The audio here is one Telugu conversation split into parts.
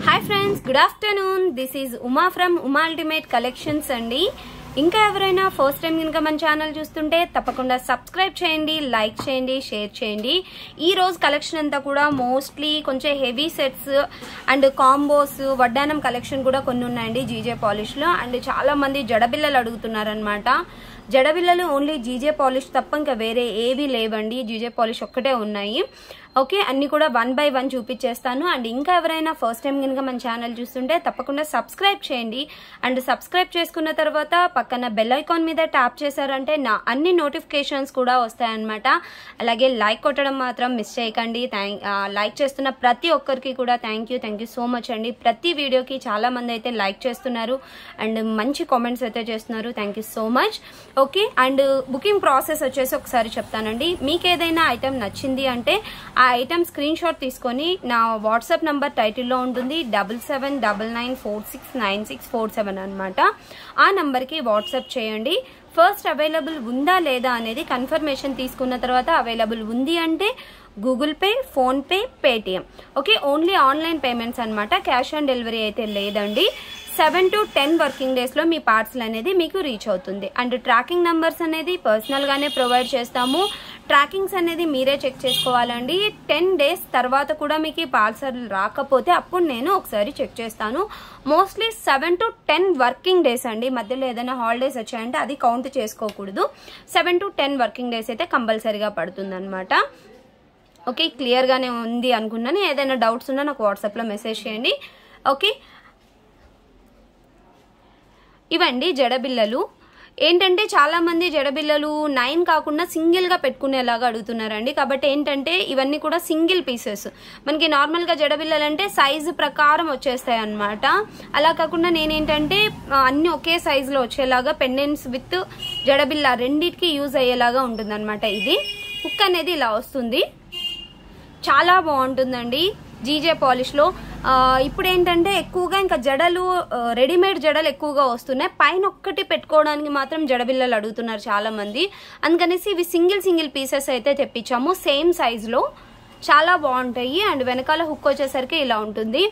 Hi friends, good afternoon. This is Uma from Uma ultimate collections అండి. ఇంకా ఎవరైనా ఫస్ట్ టైం కనుక మన ఛానల్ చూస్తుంటే తప్పకుండా సబ్స్క్రైబ్ చేయండి, లైక్ చేయండి, షేర్ చేయండి. ఈ రోజు కలెక్షన్ అంతా కూడా మోస్ట్లీ కొంచెం హెవీ సెట్స్ అండ్ కాంబోస్, వడ్డానం కలెక్షన్ కూడా కొన్ని ఉన్నాయండి జీజే పాలిష్ లో. అండ్ చాలా మంది జడబిల్లలు అడుగుతున్నారనమాట. జడబిల్లలు ఓన్లీ జీజే పాలిష్ తప్ప ఇంకా వేరే ఏవి లేవండి, జీజే పాలిష్ ఒక్కటే ఉన్నాయి. ఓకే, అన్ని కూడా 1 by 1 చూపించేస్తాను. అండ్ ఇంకా ఎవరైనా ఫస్ట్ టైం కనుక మన ఛానల్ చూస్తుంటే తప్పకుండా సబ్స్క్రైబ్ చేయండి. అండ్ సబ్స్క్రైబ్ చేసుకున్న తర్వాత పక్కన బెల్ ఐకాన్ మీద ట్యాప్ చేశారంటే నా అన్ని నోటిఫికేషన్స్ కూడా వస్తాయన్నమాట. అలాగే లైక్ కొట్టడం మాత్రం మిస్ చేయకండి. లైక్ చేస్తున్న ప్రతి ఒక్కరికి కూడా థ్యాంక్ యూ సో మచ్ అండి. ప్రతి వీడియోకి చాలా మంది అయితే లైక్ చేస్తున్నారు అండ్ మంచి కామెంట్స్ అయితే చేస్తున్నారు. Thank you so much. Okay, and booking process వచ్చేసి ఒకసారి చెప్తానండి. మీకు ఏదైనా ఐటమ్ నచ్చింది అంటే ఆ ఐటమ్ స్క్రీన్ షాట్ తీసుకొని నా వాట్సాప్ నంబర్ టైటిల్లో ఉంటుంది 7799469647 అనమాట. ఆ నంబర్కి వాట్సాప్ చేయండి. ఫస్ట్ అవైలబుల్ ఉందా లేదా అనేది కన్ఫర్మేషన్ తీసుకున్న తర్వాత అవైలబుల్ ఉంది అంటే Google pay, phone pay, Paytm. Okay, only online payments అనమాట. క్యాష్ ఆన్ డెలివరీ అయితే లేదండి. 7 to 10 వర్కింగ్ డేస్ లో మీ పార్సల్ అనేది మీకు రీచ్ అవుతుంది. అండ్ ట్రాకింగ్ నంబర్స్ అనేది పర్సనల్ గానే ప్రొవైడ్ చేస్తాము. ట్రాకింగ్స్ అనేది మీరే చెక్ చేసుకోవాలండి. 10 days తర్వాత కూడా మీకు ఈ పార్సల్ రాకపోతే అప్పుడు నేను ఒకసారి చెక్ చేస్తాను. మోస్ట్లీ 7 to 10 వర్కింగ్ డేస్ అండి. మధ్యలో ఏదైనా హాలిడేస్ వచ్చాయంటే అది కౌంట్ చేసుకోకూడదు. 7 to 10 వర్కింగ్ డేస్ అయితే కంపల్సరీగా పడుతుంది అనమాట. ఓకే, క్లియర్ గానే ఉంది అనుకున్నాను. ఏదైనా డౌట్స్ ఉన్నా నాకు వాట్సాప్ లో మెసేజ్ చేయండి. ఓకే, ఇవండి జడబిల్లలు. ఏంటంటే చాలా మంది జడబిల్లలు 9 కాకుండా సింగిల్ గా పెట్టుకునేలాగా అడుగుతున్నారండి. కాబట్టి ఏంటంటే ఇవన్నీ కూడా సింగిల్ పీసెస్. మనకి నార్మల్ గా జడబిల్లలు అంటే సైజు ప్రకారం వచ్చేస్తాయి అనమాట. అలా కాకుండా నేనేంటంటే అన్ని ఒకే సైజ్ లో వచ్చేలాగా పెండెంట్స్ విత్ జడబిల్ల రెండింటికి యూజ్ అయ్యేలాగా ఉంటుంది అనమాట. ఇది హుక్ అనేది ఇలా వస్తుంది, చాలా బాగుంటుందండి జీజే పాలిష్ లో. ఇప్పుడు ఏంటంటే ఎక్కువగా ఇంకా జడలు రెడీమేడ్ జడలు ఎక్కువగా వస్తున్నాయి. పైన ఒక్కటి పెట్టుకోవడానికి మాత్రం జడబిల్లలు అడుగుతున్నారు చాలా మంది. అందుకనేసి ఇవి సింగిల్ పీసెస్ అయితే తెప్పించాము సేమ్ సైజ్ లో. చాలా బాగుంటాయి. అండ్ వెనకాల హుక్ వచ్చేసరికి ఇలా ఉంటుంది.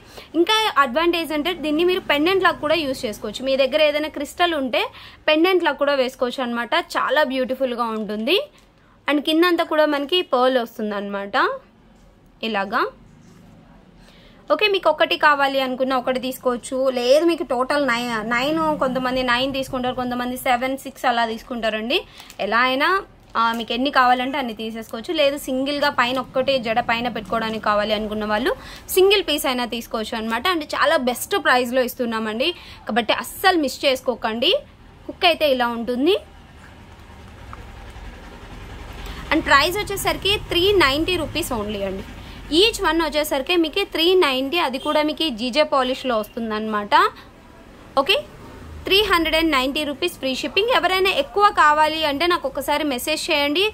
ఇంకా అడ్వాంటేజ్ అంటే దీన్ని మీరు పెండెంట్ లాగా కూడా యూజ్ చేసుకోవచ్చు. మీ దగ్గర ఏదైనా క్రిస్టల్ ఉంటే పెండెంట్ లాగా కూడా వేసుకోవచ్చు అనమాట. చాలా బ్యూటిఫుల్ గా ఉంటుంది. అండ్ కిందంతా కూడా మనకి పర్ల్ వస్తుంది అనమాట ఇలాగా. ఓకే, మీకు ఒకటి కావాలి అనుకున్నా ఒకటి తీసుకోవచ్చు. లేదు మీకు టోటల్ 9 కొంతమంది 9 తీసుకుంటారు, కొంతమంది 7, 6 అలా తీసుకుంటారండి. ఎలా అయినా మీకు ఎన్ని కావాలంటే అన్ని తీసేసుకోవచ్చు. లేదు సింగిల్ గా పైన ఒక్కటే జడ పైన పెట్టుకోవడానికి కావాలి అనుకున్న వాళ్ళు సింగిల్ పీస్ అయినా తీసుకోవచ్చు అనమాట. అండ్ చాలా బెస్ట్ ప్రైస్ లో ఇస్తున్నామండి, కాబట్టి అస్సలు మిస్ చేసుకోకండి. హుక్ అయితే ఇలా ఉంటుంది. అండ్ ప్రైస్ వచ్చేసరికి 390 రూపీస్ ఓన్లీ అండి. ఈచ్ వన్ వచ్చేసరికి మీకు 390, అది కూడా మీకు జీజే పాలిష్ లో వస్తుంది అనమాట. Okay, 390 rupees free shipping. ఎవరైనా ఎక్కువ కావాలి అంటే నాకు ఒకసారి మెసేజ్ చేయండి.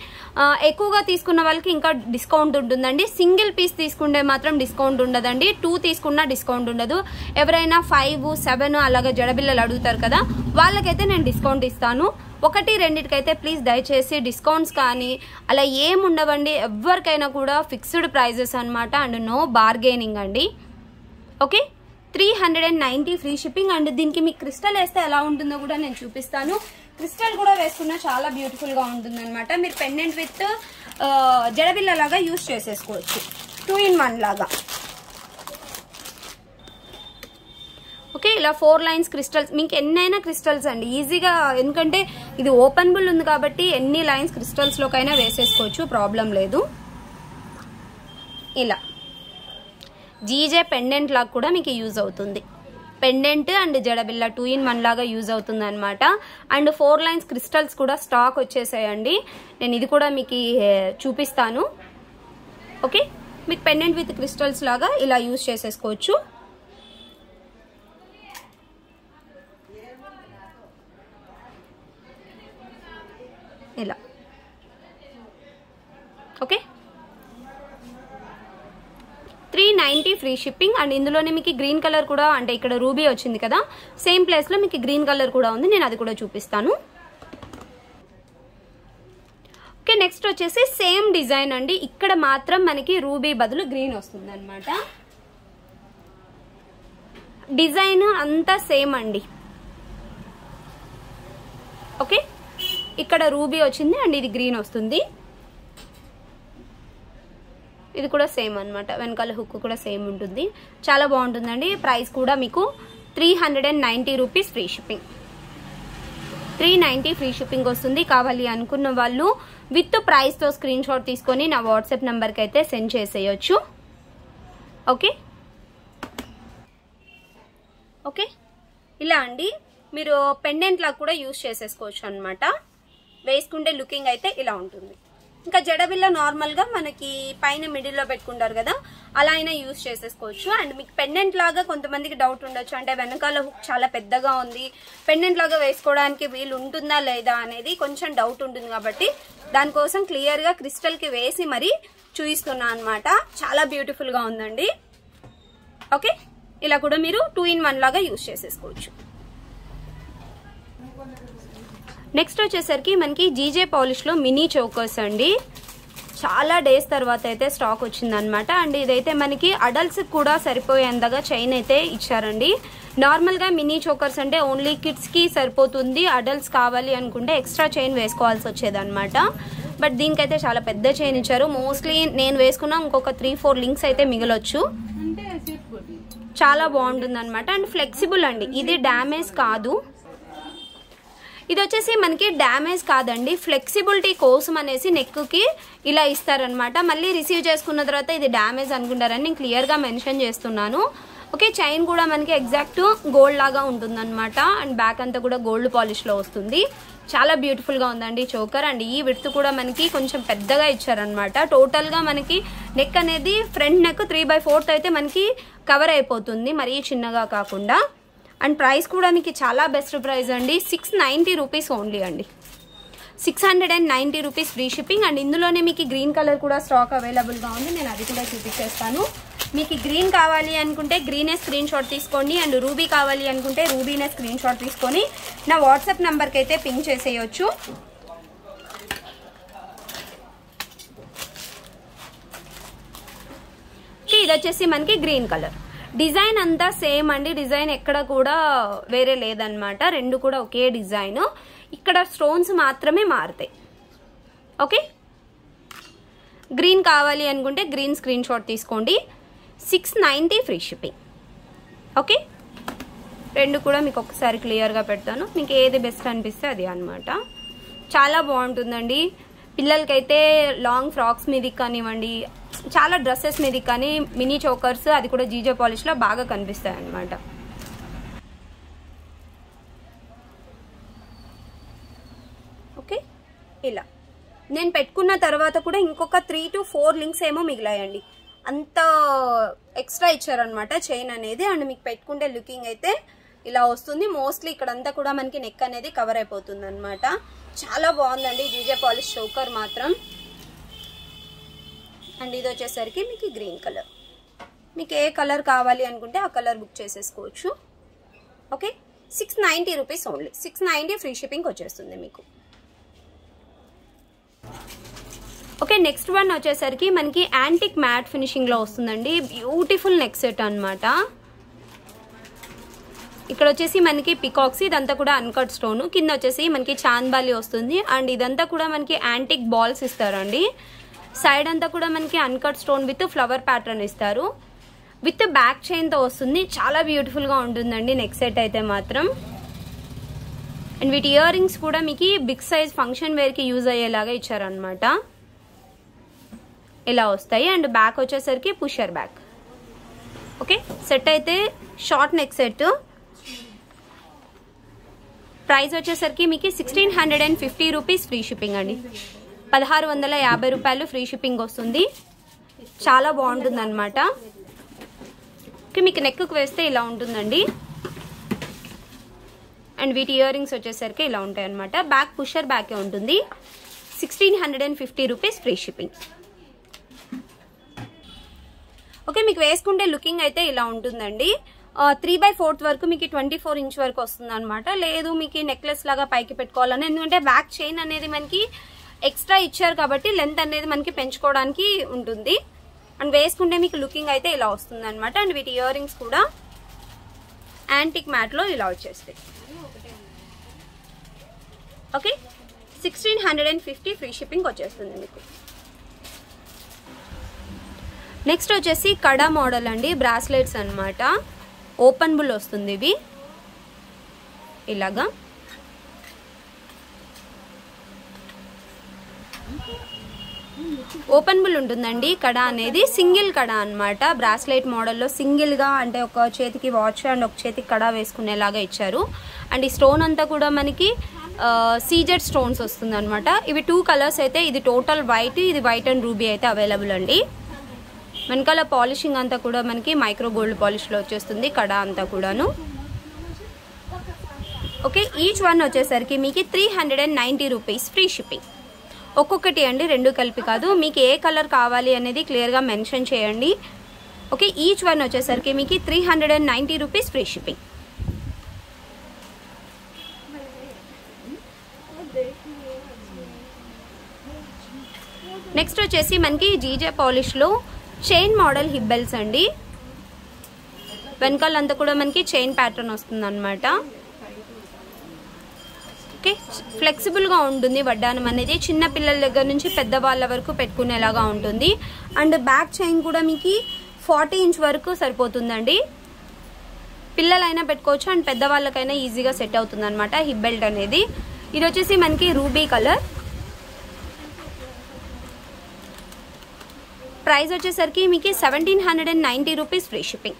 ఎక్కువగా తీసుకున్న వాళ్ళకి ఇంకా డిస్కౌంట్ ఉంటుందండి. సింగిల్ పీస్ తీసుకుంటే మాత్రం డిస్కౌంట్ ఉండదండి. 2 తీసుకున్నా డిస్కౌంట్ ఉండదు. ఎవరైనా 5, 7 అలాగే జడబిల్లలు అడుగుతారు కదా, వాళ్ళకైతే నేను డిస్కౌంట్ ఇస్తాను. 1, 2కైతే ప్లీజ్ దయచేసి డిస్కౌంట్స్ కానీ అలా ఏం ఉండవండి. ఎవరికైనా కూడా ఫిక్స్డ్ ప్రైజెస్ అనమాట. అండ్ నో బార్గెనింగ్ అండి. Okay, 390 free shipping. అండ్ దీనికి మీకు క్రిస్టల్ వేస్తే ఎలా ఉంటుందో కూడా నేను చూపిస్తాను. క్రిస్టల్ కూడా వేసుకున్నా చాలా బ్యూటిఫుల్ గా ఉంటుంది అనమాట. మీరు పెండెంట్ విత్ జడబిల్ల లాగా యూజ్ చేసేసుకోవచ్చు, 2 in 1 లాగా. ఓకే, ఇలా 4 లైన్స్ క్రిస్టల్స్, మీకు ఎన్నైనా క్రిస్టల్స్ అండి ఈజీగా. ఎందుకంటే ఇది ఓపెనబుల్ ఉంది కాబట్టి ఎన్ని లైన్స్ క్రిస్టల్స్ లోకైనా వేసేసుకోవచ్చు, ప్రాబ్లం లేదు. ఇలా జీజే పెండెంట్ లాగా కూడా మీకు యూజ్ అవుతుంది. పెండెంట్ అండ్ జడబిల్ల 2 in 1 లాగా యూజ్ అవుతుంది అనమాట. అండ్ 4 లైన్స్ క్రిస్టల్స్ కూడా స్టాక్ వచ్చేసాయండి. నేను ఇది కూడా మీకు చూపిస్తాను. ఓకే, మీకు పెండెంట్ విత్ క్రిస్టల్స్ లాగా ఇలా యూజ్ చేసేసుకోవచ్చు. ఇలా ఓకే, 390 ఫ్రీ షిప్పింగ్. అండ్ ఇందులోనే మీకు గ్రీన్ కలర్ కూడా, అంటే ఇక్కడ రూబీ వచ్చింది కదా, సేమ్ ప్లేస్ లో మీకు గ్రీన్ కలర్ కూడా ఉంది. నేను అది కూడా చూపిస్తాను. ఓకే, నెక్స్ట్ వచ్చేసి సేమ్ డిజైన్ అండి. ఇక్కడ మాత్రం మనకి రూబీ బదులు గ్రీన్ వస్తుంది అనమాట. డిజైన్ అంతా సేమ్ అండి. ఓకే, ఇక్కడ రూబీ వచ్చింది అండ్ ఇది గ్రీన్ వస్తుంది. ఇది కూడా సేమ్ అన్నమాట, వెనకాల హుక్ కూడా సేమ్ ఉంటుంది. చాలా బాగుంటుందండి. ప్రైస్ కూడా మీకు 390 rupees free shipping. 390 free shipping వస్తుంది. కావాలి అనుకున్న వాళ్ళు విత్ ప్రైస్ తో స్క్రీన్ షాట్ తీసుకొని నా వాట్సాప్ నంబర్ కి అయితే సెండ్ చేసేయచ్చు. ఓకే ఓకే, ఇలా అండి మీరు పెండెంట్ లా కూడా యూజ్ చేసేసుకోవచ్చు అన్నమాట. వేసుకుంటే లుకింగ్ అయితే ఇలా ఉంటుంది. ఇంకా జడబిల్ల నార్మల్ గా మనకి పైన మిడిల్ లో పెట్టుకుంటారు కదా, అలా అయినా యూజ్ చేసేసుకోవచ్చు. అండ్ మీకు పెండెంట్ లాగా కొంతమందికి డౌట్ ఉండొచ్చు, అంటే వెనకాల హుక్ చాలా పెద్దగా ఉంది, పెండెంట్ లాగా వేసుకోవడానికి వీలు ఉంటుందా లేదా అనేది కొంచెం డౌట్ ఉంటుంది. కాబట్టి దానికోసం క్లియర్ గా క్రిస్టల్ కి వేసి మరీ చూపిస్తున్నా అన్నమాట. చాలా బ్యూటిఫుల్ గా ఉందండి. ఓకే, ఇలా కూడా మీరు 2-in-1 లాగా యూజ్ చేసేసుకోవచ్చు. నెక్స్ట్ వచ్చేసరికి మనకి జీజే పాలిష్ లో మినీ చోకర్స్ అండి. చాలా డేస్ తర్వాత అయితే స్టాక్ వచ్చిందనమాట. అండ్ ఇదైతే మనకి అడల్ట్స్ కూడా సరిపోయేంతగా చైన్ అయితే ఇచ్చారండి. నార్మల్ గా మినీ చోకర్స్ అంటే ఓన్లీ కిడ్స్ కి సరిపోతుంది, అడల్ట్స్ కావాలి అనుకుంటే ఎక్స్ట్రా చైన్ వేసుకోవాల్సి వచ్చేది అనమాట. బట్ దీనికైతే చాలా పెద్ద చైన్ ఇచ్చారు. మోస్ట్లీ నేను వేసుకున్న ఇంకొక 3-4 లింక్స్ అయితే మిగలొచ్చు. చాలా బాగుంటుంది అనమాట. అండ్ ఫ్లెక్సిబుల్ అండి, ఇది డ్యామేజ్ కాదు. ఇది వచ్చేసి మనకి డ్యామేజ్ కాదండి, ఫ్లెక్సిబిలిటీ కోసం అనేసి నెక్ కి ఇలా ఇస్తారనమాట. మళ్ళీ రిసీవ్ చేసుకున్న తర్వాత ఇది డ్యామేజ్ అనుకుంటారని నేను క్లియర్ గా మెన్షన్ చేస్తున్నాను. ఓకే, చైన్ కూడా మనకి ఎగ్జాక్ట్ గోల్డ్ లాగా ఉంటుంది అనమాట. అండ్ బ్యాక్ అంతా కూడా గోల్డ్ పాలిష్ లో వస్తుంది. చాలా బ్యూటిఫుల్ గా ఉందండి చోకర్. అండ్ ఈ విడ్త్ కూడా మనకి కొంచెం పెద్దగా ఇచ్చారనమాట. టోటల్ గా మనకి నెక్ అనేది ఫ్రంట్ నెక్ 3/4 అయితే మనకి కవర్ అయిపోతుంది, మరీ చిన్నగా కాకుండా. అండ్ ప్రైస్ కూడా మీకు చాలా బెస్ట్ ప్రైస్ అండి, 690 రూపీస్ ఓన్లీ అండి. 690 రూపీస్ ఫ్రీ షిప్పింగ్. అండ్ ఇందులోనే మీకు గ్రీన్ కలర్ కూడా స్టాక్ అవైలబుల్ గా ఉంది, నేను అది కూడా చూపించేస్తాను. మీకు గ్రీన్ కావాలి అనుకుంటే గ్రీనే స్క్రీన్ షాట్ తీసుకోండి. అండ్ రూబీ కావాలి అనుకుంటే రూబీనే స్క్రీన్ షాట్ తీసుకొని నా వాట్సాప్ నంబర్కి అయితే పింక్ చేసేయచ్చు. ఇది వచ్చేసి మనకి గ్రీన్ కలర్. డిజైన్ అంతా సేమ్ అండి, డిజైన్ ఎక్కడ కూడా వేరే లేదనమాట. రెండు కూడా ఒకే డిజైన్, ఇక్కడ స్టోన్స్ మాత్రమే మారుతాయి. ఓకే, గ్రీన్ కావాలి అనుకుంటే గ్రీన్ స్క్రీన్ షాట్ తీసుకోండి. 690 ఫ్రీ షిప్పింగ్. ఓకే, రెండు కూడా మీకు ఒకసారి క్లియర్గా పెడతాను, మీకు ఏది బెస్ట్ అనిపిస్తే అది అనమాట. చాలా బాగుంటుందండి. పిల్లలకైతే లాంగ్ ఫ్రాక్స్ మీదకి కానివ్వండి, చాలా డ్రెస్సెస్ మీదకి కానీ మినీ చోకర్స్, అది కూడా జీజే పాలిష్ లో బాగా కనిపిస్తాయి అన్నమాట. ఓకే, ఇలా నేను పెట్టుకున్న తర్వాత కూడా ఇంకొక 3 to 4 లింక్స్ ఏమో మిగిలాయండి. అంత ఎక్స్ట్రా ఇచ్చారనమాట చైన్ అనేది. అండ్ మీకు పెట్టుకుంటే లుకింగ్ అయితే ఇలా వస్తుంది. మోస్ట్లీ ఇక్కడంతా కూడా మనకి నెక్ అనేది కవర్ అయిపోతుంది అనమాట. చాలా బాగుందండి జీజే పాలిష్ చోకర్ మాత్రం. అండ్ ఇది వచ్చేసరికి మీకు గ్రీన్ కలర్, మీకు ఏ కలర్ కావాలి అనుకుంటే ఆ కలర్ బుక్ చేసేసుకోవచ్చు. Okay, 690 rupees only. 690 free shipping వచ్చేస్తుంది మీకు. ఓకే, నెక్స్ట్ వన్ వచ్చేసరికి మనకి యాంటిక్ మ్యాట్ ఫినిషింగ్ లో వస్తుందండి. బ్యూటిఫుల్ నెక్ సెట్ అనమాట. ఇక్కడ వచ్చేసి మనకి పికాక్స్, ఇదంతా కూడా అన్కట్ స్టోన్, కింద వచ్చేసి మనకి చాంద్బాలి వస్తుంది. అండ్ ఇదంతా కూడా మనకి యాంటిక్ బాల్స్ ఇస్తారండి. సైడ్ అంతా కూడా మనకి uncut stone with flower pattern ఇస్తారు. విత్ బ్యాక్ చైన్ తో వస్తుంది. చాలా బ్యూటిఫుల్ గా ఉంటుందండి నెక్ సెట్ అయితే మాత్రం. అండ్ వీటి ఇయర్ రింగ్స్ కూడా మీకు బిగ్ సైజ్ ఫంక్షన్ వేర్ కి యూజ్ అయ్యేలాగా ఇచ్చారనమాట. ఇలా వస్తాయి. అండ్ బ్యాక్ వచ్చేసరికి పుషర్ బ్యాక్. ఓకే, సెట్ అయితే షార్ట్ నెక్ సెట్. ప్రైస్ వచ్చేసరికి మీకు 1650 రూపీస్ ఫ్రీ షిప్పింగ్ అండి. 1650 రూపాయలు ఫ్రీ షిప్పింగ్ వస్తుంది. చాలా బాగుంటుంది అనమాట. మీకు నెక్ కు వేస్తే ఇలా ఉంటుందండి. అండ్ వీటి ఇయర్ రింగ్స్ వచ్చేసరికి ఇలా ఉంటాయి అనమాట. బ్యాక్ పుషర్ బ్యాకే ఉంటుంది. 1650 రూపీస్ ఫ్రీ షిప్పింగ్. ఓకే, మీకు వేసుకుంటే లుకింగ్ అయితే ఇలా ఉంటుందండి. 3/4 వరకు మీకు 24 ఇంచ్ వరకు వస్తుంది అనమాట. లేదు మీకు నెక్లెస్ లాగా పైకి పెట్టుకోవాలని, ఎందుకంటే బ్యాక్ చైన్ అనేది మనకి ఎక్స్ట్రా ఇచ్చారు కాబట్టి లెంత్ అనేది మనకి పెంచుకోవడానికి ఉంటుంది. అండ్ వేసుకుంటే మీకు లుకింగ్ అయితే ఇలా వస్తుంది అనమాట. అండ్ వీటి ఇయర్ రింగ్స్ కూడా యాంటిక్ మ్యాట్లో ఇలా వచ్చేస్తాయి. ఓకే, 1650 ఫ్రీ షిప్పింగ్ వచ్చేస్తుంది మీకు. నెక్స్ట్ వచ్చేసి కడా మోడల్ అండి, బ్రాస్లెట్స్ అన్నమాట. ఓపెనబుల్ వస్తుంది ఇవి ఇలాగా. ఓపెనబుల్ ఉంటుందండి కడా అనేది. సింగిల్ కడా అన్నమాట. బ్రాస్లెట్ మోడల్లో సింగిల్గా, అంటే ఒక చేతికి వాచ్ అండ్ ఒక చేతికి కడా వేసుకునేలాగా ఇచ్చారు. అండ్ ఈ స్టోన్ అంతా కూడా మనకి సీజెడ్ స్టోన్స్ వస్తుంది అనమాట. ఇవి 2 కలర్స్ అయితే, ఇది టోటల్ వైట్, ఇది వైట్ అండ్ రూబీ అయితే అవైలబుల్ అండి. వెనకాల పాలిషింగ్ అంతా కూడా మనకి మైక్రో గోల్డ్ పాలిష్లో వచ్చేస్తుంది కడా అంతా కూడాను. ఓకే, ఈచ్ వన్ వచ్చేసరికి మీకు 390 రూపీస్ ఫ్రీ షిప్పింగ్. ఒక్కొక్కటి అండి, 2 కలిపి కాదు. మీకు ఏ కలర్ కావాలి అనేది క్లియర్గా మెన్షన్ చేయండి. ఓకే, ఈచ్ వన్ వచ్చేసరికి మీకు 390 రూపీస్ ఫ్రీ షిప్పింగ్. నెక్స్ట్ వచ్చేసి మనకి జీజే పాలిష్లో చైన్ మోడల్ హిబ్బెల్స్ అండి. వెనకాలంతా కూడా మనకి చైన్ ప్యాటర్న్ వస్తుంది అనమాట. ఓకే, ఫ్లెక్సిబుల్గా ఉంటుంది వడ్డానం అనేది. చిన్న పిల్లల దగ్గర నుంచి పెద్దవాళ్ళ వరకు పెట్టుకునేలాగా ఉంటుంది. అండ్ బ్యాక్ చైన్ కూడా మీకు 40 ఇంచ్ వరకు సరిపోతుందండి. పిల్లలైనా పెట్టుకోవచ్చు అండ్ పెద్దవాళ్ళకైనా ఈజీగా సెట్ అవుతుంది అనమాట హిప్ బెల్ట్ అనేది. ఇది వచ్చేసి మనకి రూబీ కలర్. ప్రైస్ వచ్చేసరికి మీకు 1790 rupees free shipping.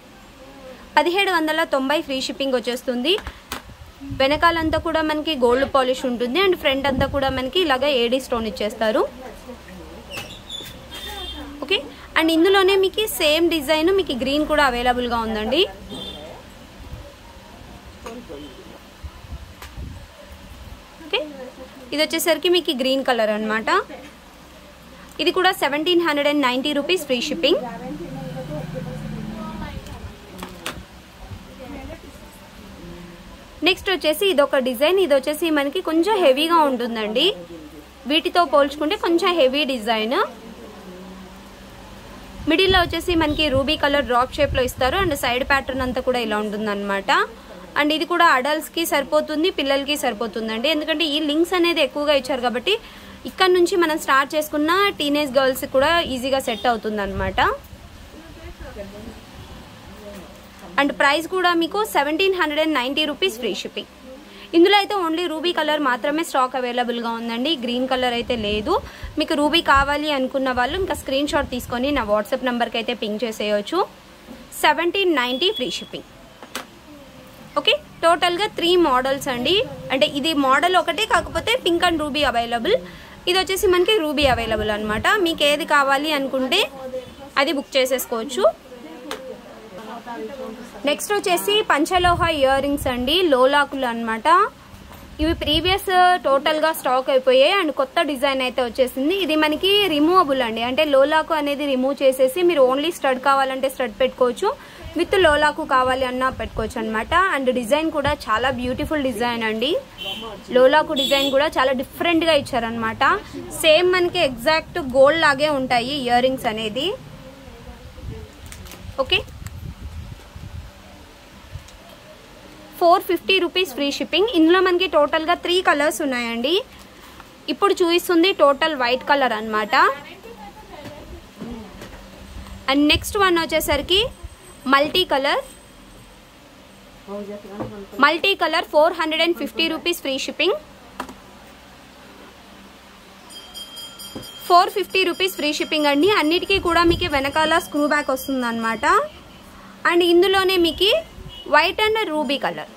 1790 free shipping వచ్చేస్తుంది. వెనకాలంతా కూడా మనకి గోల్డ్ పాలిష్ ఉంటుంది అండ్ ఫ్రంట్ అంతా కూడా మనకి ఇలాగా ఏడీ స్టోన్ ఇచ్చేస్తారు. ఓకే, అండ్ ఇందులోనే మీకు సేమ్ డిజైన్ మీకు గ్రీన్ కూడా అవైలబుల్గా ఉందండి. ఓకే, ఇది వచ్చేసరికి మీకు గ్రీన్ కలర్ అనమాట. ఇది కూడా 1790 రూపీస్ ఫ్రీ షిప్పింగ్. నెక్స్ట్ వచ్చేసి ఇదొక డిజైన్. ఇది వచ్చేసి మనకి కొంచెం హెవీగా ఉంటుందండి, వీటితో పోల్చుకుంటే కొంచెం హెవీ డిజైన్. మిడిల్లో వచ్చేసి మనకి రూబీ కలర్ డ్రాప్ షేప్లో ఇస్తారు అండ్ సైడ్ ప్యాటర్న్ అంతా కూడా ఇలా ఉంటుంది అనమాట. అండ్ ఇది కూడా అడల్ట్స్కి సరిపోతుంది, పిల్లలకి సరిపోతుందండి. ఎందుకంటే ఈ లింక్స్ అనేది ఎక్కువగా ఇచ్చారు కాబట్టి ఇక్కడ నుంచి మనం స్టార్ట్ చేసుకున్న టీనేజ్ గర్ల్స్ కూడా ఈజీగా సెట్ అవుతుంది అనమాట. అండ్ ప్రైస్ కూడా మీకు 1790 రూపీస్ ఫ్రీ షిప్పింగ్. ఇందులో అయితే ఓన్లీ రూబీ కలర్ మాత్రమే స్టాక్ అవైలబుల్గా ఉందండి, గ్రీన్ కలర్ అయితే లేదు. మీకు రూబీ కావాలి అనుకున్న వాళ్ళు ఇంకా స్క్రీన్ షాట్ తీసుకొని నా వాట్సాప్ నెంబర్కి అయితే పింక్ చేసేయచ్చు. 1790 ఫ్రీ షిప్పింగ్. ఓకే, టోటల్గా 3 మోడల్స్ అండి. అంటే ఇది మోడల్ ఒకటే, కాకపోతే పింక్ అండ్ రూబీ అవైలబుల్. ఇది వచ్చేసి మనకి రూబీ అవైలబుల్ అనమాట. మీకు ఏది కావాలి అనుకుంటే అది బుక్ చేసేసుకోవచ్చు. నెక్స్ట్ వచ్చేసి పంచలోహ ఇయర్ రింగ్స్ అండి, లోలాకులు అనమాట. ఇవి ప్రీవియస్ టోటల్గా స్టాక్ అయిపోయాయి అండ్ కొత్త డిజైన్ అయితే వచ్చేసింది. ఇది మనకి రిమూవబుల్ అండి, అంటే లోలాకు అనేది రిమూవ్ చేసేసి మీరు ఓన్లీ స్టడ్ కావాలంటే స్టడ్ పెట్టుకోవచ్చు, విత్ లోలాకు కావాలి అన్నా పెట్టుకోవచ్చు అనమాట. అండ్ డిజైన్ కూడా చాలా బ్యూటిఫుల్ డిజైన్ అండి. లోలాకు డిజైన్ కూడా చాలా డిఫరెంట్గా ఇచ్చారనమాట. సేమ్ మనకి ఎగ్జాక్ట్ గోల్డ్ లాగే ఉంటాయి ఇయర్ రింగ్స్ అనేది. Okay, 450 rupees free shipping. ఇందులో మనకి టోటల్గా 3 కలర్స్ ఉన్నాయండి. ఇప్పుడు చూపిస్తుంది టోటల్ వైట్ కలర్ అనమాట. అండ్ నెక్స్ట్ వన్ వచ్చేసరికి multi colour 450 rupees free shipping. 450 rupees free shipping అండి. అన్నిటికీ కూడా మీకు వెనకాల స్క్రూ బ్యాక్ వస్తుంది అనమాట. అండ్ ఇందులోనే మీకు white and ruby colour,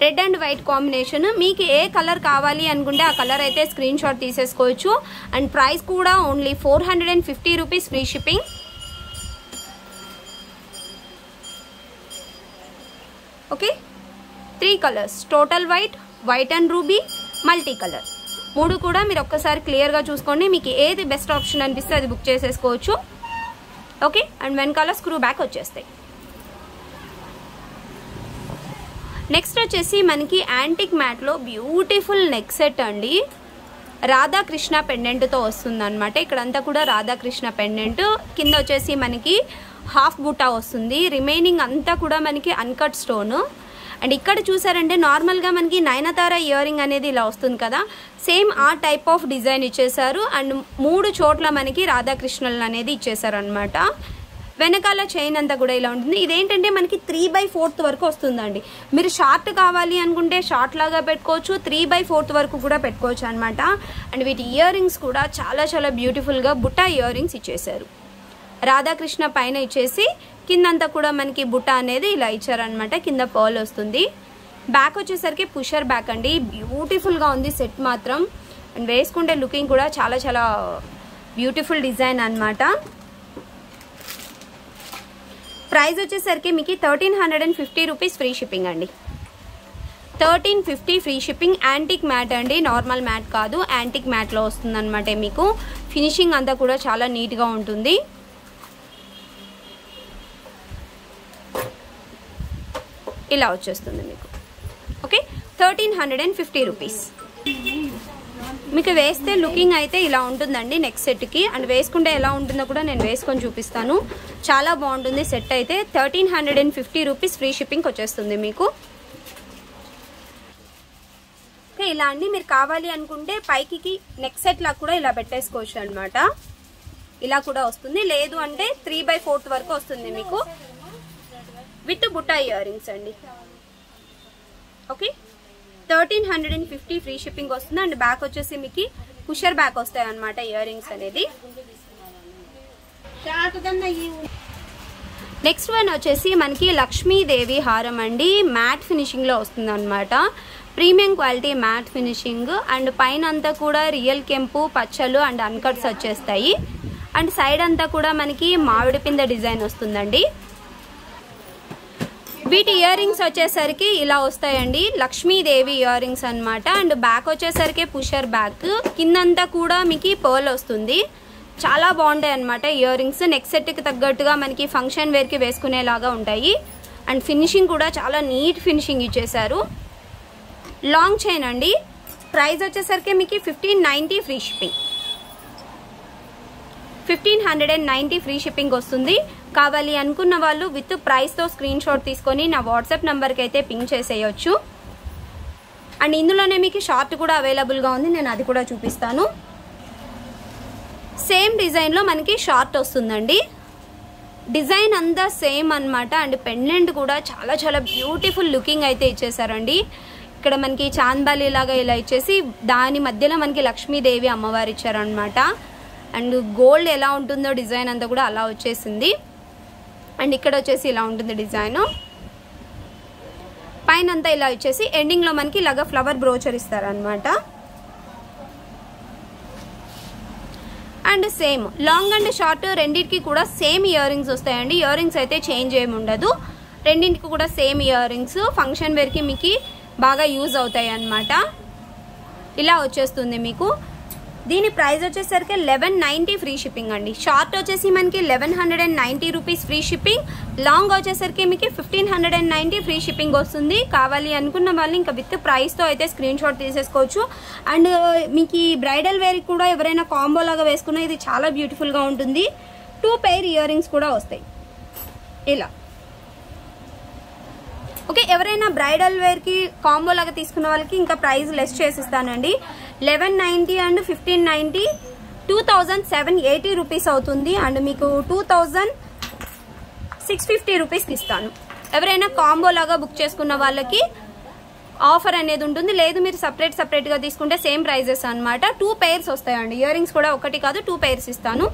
red and white combination. మీకు ఏ కలర్ కావాలి అనుకుంటే ఆ కలర్ అయితే స్క్రీన్ షాట్ తీసేసుకోవచ్చు. అండ్ ప్రైస్ కూడా only 450 rupees free shipping. Okay, 3 colours, total white, white and ruby, multi colour. 3 కూడా మీరు ఒక్కసారి క్లియర్గా చూసుకోండి. మీకు ఏది బెస్ట్ ఆప్షన్ అనిపిస్తే అది బుక్ చేసేసుకోవచ్చు. ఓకే, అండ్ వెనకాల స్క్రూ బ్యాక్ వచ్చేస్తాయి. నెక్స్ట్ వచ్చేసి మనకి యాంటిక్ మ్యాట్లో బ్యూటిఫుల్ నెక్ సెట్ అండి. రాధాకృష్ణ పెండెంట్తో వస్తుంది అనమాట. ఇక్కడంతా కూడా రాధాకృష్ణ పెండెంట్, కింద వచ్చేసి మనకి హాఫ్ బుటా వస్తుంది, రిమైనింగ్ అంతా కూడా మనకి అన్కట్ స్టోన్. అండ్ ఇక్కడ చూసారంటే నార్మల్గా మనకి నయనతార ఇయర్ రింగ్ అనేది ఇలా వస్తుంది కదా, సేమ్ ఆ టైప్ ఆఫ్ డిజైన్ ఇచ్చేసారు. అండ్ 3 చోట్ల మనకి రాధాకృష్ణులు అనేది ఇచ్చేసారు అనమాట. వెనకాల చైన్ అంతా కూడా ఇలా ఉంటుంది. ఇదేంటంటే మనకి 3/4 వరకు వస్తుందండి. మీరు షార్ట్ కావాలి అనుకుంటే షార్ట్ లాగా పెట్టుకోవచ్చు, 3/4 వరకు కూడా పెట్టుకోవచ్చు అనమాట. అండ్ వీటి ఇయర్ రింగ్స్ కూడా చాలా చాలా బ్యూటిఫుల్గా బుట్టా ఇయర్ రింగ్స్ ఇచ్చేసారు. రాధాకృష్ణ పైన ఇచ్చేసి కిందంతా కూడా మనకి బుట్ట అనేది ఇలా ఇచ్చారనమాట. కింద పర్ల్ వస్తుంది. బ్యాక్ వచ్చేసరికి పుషర్ బ్యాక్ అండి. బ్యూటిఫుల్గా ఉంది సెట్ మాత్రం. అండ్ వేసుకుంటే లుకింగ్ కూడా చాలా చాలా బ్యూటిఫుల్ డిజైన్ అనమాట. ప్రైస్ వచ్చేసరికి మీకు 1350 రూపీస్ ఫ్రీ షిప్పింగ్ అండి. 1350 ఫ్రీ షిప్పింగ్. యాంటిక్ మ్యాట్ అండి, నార్మల్ మ్యాట్ కాదు, యాంటిక్ మ్యాట్లో వస్తుంది అనమాట. మీకు ఫినిషింగ్ అంతా కూడా చాలా నీట్గా ఉంటుంది. ఇలా వచ్చేస్తుంది మీకు. Okay, 1350 rupees. మీకు వేస్తే లుకింగ్ అయితే ఇలా ఉంటుందండి నెక్ సెట్కి. అండ్ వేసుకుంటే ఎలా ఉంటుందో కూడా నేను వేసుకొని చూపిస్తాను. చాలా బాగుంటుంది సెట్ అయితే. 1350 రూపీస్ ఫ్రీ షిప్పింగ్ వచ్చేస్తుంది మీకు. ఓకే, ఇలా అండి. మీరు కావాలి అనుకుంటే పైకి నెక్ సెట్ లా కూడా ఇలా పెట్టేసుకోవచ్చు అనమాట. ఇలా కూడా వస్తుంది. లేదు అంటే 3/4 వరకు వస్తుంది మీకు విత్ బుట్టా ఇయర్ రింగ్స్ అండి. ఓకే, 1350 ఫ్రీ షిప్పింగ్ వస్తుంది. అండ్ బ్యాక్ వచ్చేసి మీకు పుషర్ బ్యాక్ వస్తాయి అనమాట ఇయర్ రింగ్స్ అనేది. నెక్స్ట్ వన్ వచ్చేసి మనకి లక్ష్మీదేవి హారం అండి. మ్యాట్ ఫినిషింగ్ లో వస్తుంది అనమాట. Premium quality matte finishing. And పైన అంతా కూడా రియల్ కెంపు పచ్చలు అండ్ అన్కట్స్ వచ్చేస్తాయి. అండ్ సైడ్ అంతా కూడా మనకి మామిడి పింద డిజైన్ వస్తుందండి. వీటి ఇయర్ రింగ్స్ వచ్చేసరికి ఇలా వస్తాయండి. లక్ష్మీదేవి ఇయర్ రింగ్స్ అనమాట. అండ్ బ్యాక్ వచ్చేసరికి పుషర్ బ్యాక్. కిందంతా కూడా మీకు పర్ల్ వస్తుంది. చాలా బాగుంటాయి అనమాట ఇయర్ రింగ్స్. నెక్ సెట్కి తగ్గట్టుగా మనకి ఫంక్షన్ వేర్కి వేసుకునేలాగా ఉంటాయి. అండ్ ఫినిషింగ్ కూడా చాలా నీట్ ఫినిషింగ్ ఇచ్చేసారు. లాంగ్ చైన్ అండి. ప్రైస్ వచ్చేసరికి మీకు 1590 ఫ్రీ షిప్పింగ్. 1590 ఫ్రీ షిప్పింగ్ వస్తుంది. కావాలి అనుకున్న వాళ్ళు విత్ ప్రైస్తో స్క్రీన్ షాట్ తీసుకొని నా వాట్సాప్ నెంబర్కి అయితే పింక్ చేసేయచ్చు. అండ్ ఇందులోనే మీకు షార్ట్ కూడా అవైలబుల్గా ఉంది, నేను అది కూడా చూపిస్తాను. సేమ్ డిజైన్లో మనకి షార్ట్ వస్తుందండి. డిజైన్ అంతా సేమ్ అనమాట. అండ్ పెండెంట్ కూడా చాలా చాలా బ్యూటిఫుల్ లుకింగ్ అయితే ఇచ్చేసారండి. ఇక్కడ మనకి చాంద్బాలి లాగా ఇలా ఇచ్చేసి దాని మధ్యలో మనకి లక్ష్మీదేవి అమ్మవారు ఇచ్చారనమాట. అండ్ గోల్డ్ ఎలా ఉంటుందో డిజైన్ అంతా కూడా అలా వచ్చేసింది. అండ్ ఇక్కడ వచ్చేసి ఇలా ఉంటుంది డిజైన్. పైన అంతా ఇలా ఇచ్చేసి ఎండింగ్లో మనకి ఇలాగా ఫ్లవర్ బ్రోచర్ ఇస్తారనమాట. And same long and short రెండింటికి కూడా సేమ్ ఇయర్ రింగ్స్ వస్తాయండి. ఇయర్ రింగ్స్ అయితే చేంజ్ ఏమి ఉండదు. రెండింటికి కూడా సేమ్ ఇయర్ రింగ్స్. ఫంక్షన్ వేర్కి మీకు బాగా యూజ్ అవుతాయి అన్నమాట. ఇలా వచ్చేస్తుంది మీకు. దీని ప్రైస్ వచ్చేసరికి 1190 ఫ్రీ షిప్పింగ్ అండి. షార్ట్ వచ్చేసి మనకి 1190 రూపీస్ ఫ్రీ షిప్పింగ్. లాంగ్ వచ్చేసరికి మీకు 1590 ఫ్రీ షిప్పింగ్ వస్తుంది. కావాలి అనుకున్న వాళ్ళు ఇంకా విత్ ప్రైస్తో అయితే స్క్రీన్ షాట్ తీసేసుకోవచ్చు. అండ్ మీకు ఈ బ్రైడల్ వేర్ కూడా ఎవరైనా కాంబో లాగా వేసుకున్నా ఇది చాలా బ్యూటిఫుల్గా ఉంటుంది. 2 పెయిర్ ఇయర్ రింగ్స్ కూడా వస్తాయి ఇలా. ఓకే, ఎవరైనా బ్రైడల్ వేర్కి కాంబో లాగా తీసుకున్న వాళ్ళకి ఇంకా ప్రైస్ లెస్ చేసిస్తానండి. 1190 అండ్ 1590 2780 రూపీస్ అవుతుంది. అండ్ మీకు 2650 రూపీస్కి ఇస్తాను. ఎవరైనా కాంబో లాగా బుక్ చేసుకున్న వాళ్ళకి ఆఫర్ అనేది ఉంటుంది. లేదు మీరు సపరేట్గా తీసుకుంటే సేమ్ ప్రైజెస్ అనమాట. 2 పెయిర్స్ వస్తాయండి. ఇయర్ రింగ్స్ కూడా ఒకటి కాదు 2 పెయిర్స్ ఇస్తాను.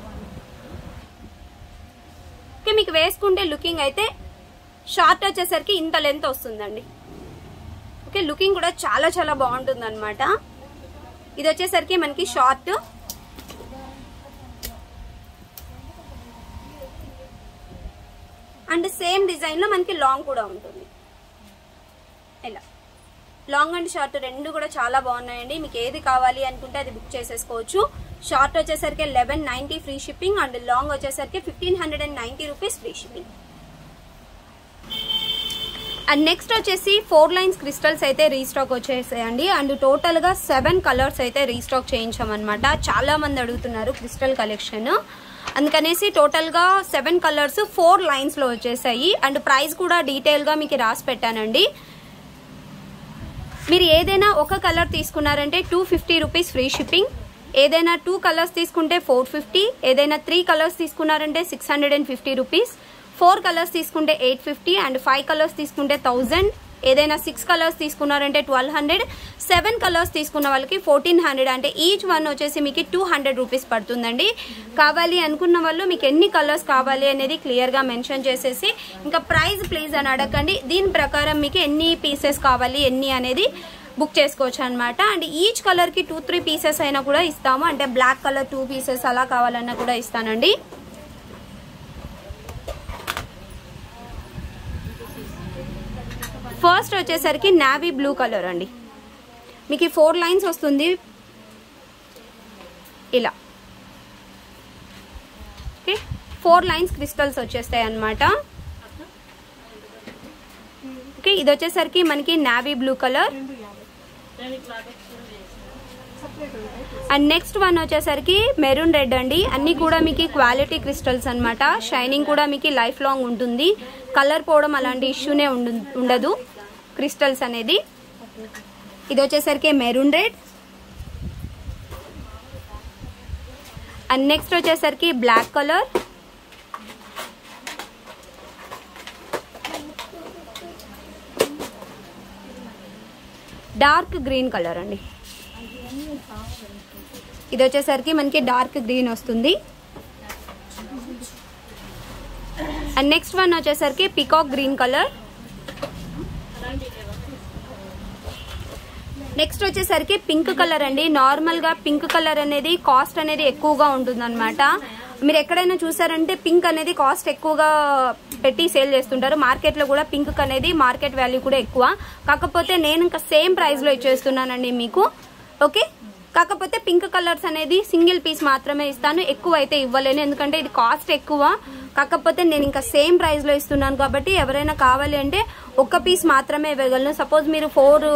ఓకే, మీకు వేసుకుంటే లుకింగ్ అయితే షార్ట్ వచ్చేసరికి ఇంత లెంత్ వస్తుందండి. ఓకే, లుకింగ్ కూడా చాలా చాలా బాగుంటుంది అనమాట. ఇది వచ్చేసరికి మనకి షార్ట్. అండ్ సేమ్ డిజైన్ లో మనకి లాంగ్ కూడా ఉంటుంది. ఇలా లాంగ్ అండ్ షార్ట్ రెండు కూడా చాలా బాగున్నాయండి. మీకు ఏది కావాలి అనుకుంటే అది బుక్ చేసేసుకోవచ్చు. షార్ట్ వచ్చేసరికి 1190 ఫ్రీ షిప్పింగ్ అండ్ లాంగ్ వచ్చేసరికి 1590 rupees free shipping. And next వచ్చేసి 4 లైన్స్ క్రిస్టల్స్ అయితే రీస్టాక్ వచ్చేసాయండి. అండ్ టోటల్ గా 7 కలర్స్ అయితే రీస్టాక్ చేయించామన్నమాట. చాలా మంది అడుగుతున్నారు క్రిస్టల్ కలెక్షన్, అందుకనేసి టోటల్గా 7 కలర్స్ 4 లైన్స్లో వచ్చేసాయి. అండ్ ప్రైస్ కూడా డీటెయిల్గా మీకు రాసి పెట్టానండి. మీరు ఏదైనా ఒక కలర్ తీసుకున్నారంటే 250 రూపీస్ ఫ్రీ షిప్పింగ్, ఏదైనా 2 కలర్స్ తీసుకుంటే 450, ఏదైనా 3 కలర్స్ తీసుకున్నారంటే 650 రూపీస్, 4 కలర్స్ తీసుకుంటే 850 అండ్ 5 కలర్స్ తీసుకుంటే 1000, ఏదైనా 6 కలర్స్ తీసుకున్నారంటే 1200, 7 కలర్స్ తీసుకున్న వాళ్ళకి 1400. అంటే ఈచ్ వన్ వచ్చేసి మీకు 200 రూపీస్ పడుతుందండి. కావాలి అనుకున్న వాళ్ళు మీకు ఎన్ని కలర్స్ కావాలి అనేది క్లియర్గా మెన్షన్ చేసేసి ఇంకా ప్రైస్ ప్లీజ్ అని అడగండి. దీని ప్రకారం మీకు ఎన్ని పీసెస్ కావాలి ఎన్ని అనేది బుక్ చేసుకోవచ్చు అనమాట. అండ్ ఈచ్ కలర్కి 2-3 పీసెస్ అయినా కూడా ఇస్తాము. అంటే బ్లాక్ కలర్ 2 పీసెస్ అలా కావాలన్నా కూడా ఇస్తానండి. ఫస్ట్ వచ్చేసరికి నావీ బ్లూ కలర్ అండి. మీకు 4 లైన్స్ వస్తుంది ఇలా. ఓకే, 4 లైన్స్ క్రిస్టల్స్ వచ్చేస్తాయి అన్నమాట. ఓకే, ఇది వచ్చేసరికి మనకి navy blue colour. And next one వచ్చేసరికి మెరూన్ రెడ్ అండి. అన్ని కూడా మీకు క్వాలిటీ క్రిస్టల్స్ అన్నమాట. షైనింగ్ కూడా మీకు లైఫ్ లాంగ్ ఉంటుంది. కలర్ పోవడం అలాంటి ఇష్యూనే ఉండదు క్రిస్టల్స్ అనేది. ఇది వచ్చేసరికి మెరూన్ రెడ్. అండ్ నెక్స్ట్ వచ్చేసరికి black colour. Dark green colour అండి. ఇది వచ్చేసరికి మనకి డార్క్ గ్రీన్ వస్తుంది. అండ్ నెక్స్ట్ వన్ వచ్చేసరికి పికాక్ గ్రీన్ కలర్. నెక్స్ట్ వచ్చేసరికి పింక్ కలర్ అండి. నార్మల్ గా పింక్ కలర్ అనేది కాస్ట్ అనేది ఎక్కువగా ఉంటుంది అనమాట. మీరు ఎక్కడైనా చూసారంటే పింక్ అనేది కాస్ట్ ఎక్కువగా పెట్టి సేల్ చేస్తుంటారు. మార్కెట్ లో కూడా పింక్ అనేది మార్కెట్ వాల్యూ కూడా ఎక్కువ. కాకపోతే నేను ఇంకా సేమ్ ప్రైస్ లో ఇచ్చేస్తున్నానండి మీకు. ఓకే, కాకపోతే పింక్ కలర్స్ అనేది సింగిల్ పీస్ మాత్రమే ఇస్తాను, ఎక్కువ అయితే ఇవ్వలేను ఎందుకంటే ఇది కాస్ట్ ఎక్కువ. కాకపోతే నేను ఇంకా సేమ్ ప్రైస్ లో ఇస్తున్నాను కాబట్టి ఎవరైనా కావాలి అంటే ఒక్క పీస్ మాత్రమే ఇవ్వగలను. సపోజ్ మీరు 4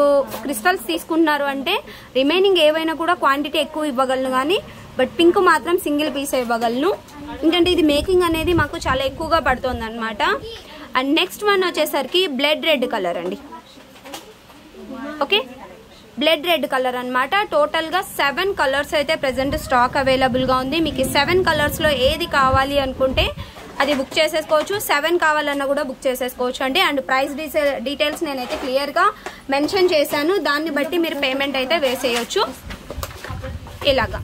క్రిస్టల్స్ తీసుకుంటున్నారు అంటే రిమైనింగ్ ఏవైనా కూడా క్వాంటిటీ ఎక్కువ ఇవ్వగలను, కానీ బట్ పింక్ మాత్రం సింగిల్ పీస్ ఇవ్వగలను. ఎందుకంటే ఇది మేకింగ్ అనేది మాకు చాలా ఎక్కువగా పడుతుంది అనమాట. అండ్ నెక్స్ట్ వన్ వచ్చేసరికి బ్లడ్ రెడ్ కలర్ అండి. ఓకే, బ్లడ్ రెడ్ కలర్ అనమాట. టోటల్ గా 7 కలర్స్ అయితే ప్రెసెంట్ స్టాక్ అవైలబుల్ గా ఉంది. మీకు 7 కలర్స్ లో ఏది కావాలి అనుకుంటే అది బుక్ చేసేసుకోవచ్చు. 7 కావాలన్నా కూడా బుక్ చేసేసుకోవచ్చు అండి. అండ్ ప్రైస్ డీటెయిల్స్ నేనైతే క్లియర్ గా మెన్షన్ చేశాను. దాన్ని బట్టి మీరు పేమెంట్ అయితే వేసేయచ్చు ఇలాగా.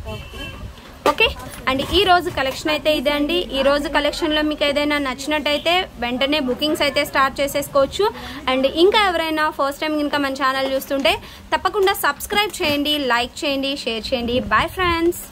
ఓకే, అండ్ ఈ రోజు కలెక్షన్ అయితే ఇదే అండి. ఈ రోజు కలెక్షన్ లో మీకు ఏదైనా నచ్చినట్టయితే వెంటనే బుకింగ్స్ అయితే స్టార్ట్ చేసేసుకోవచ్చు. అండ్ ఇంకా ఎవరైనా ఫస్ట్ టైం ఇంకా మన ఛానల్ చూస్తుంటే తప్పకుండా సబ్స్క్రైబ్ చేయండి, లైక్ చేయండి, షేర్ చేయండి. Bye friends.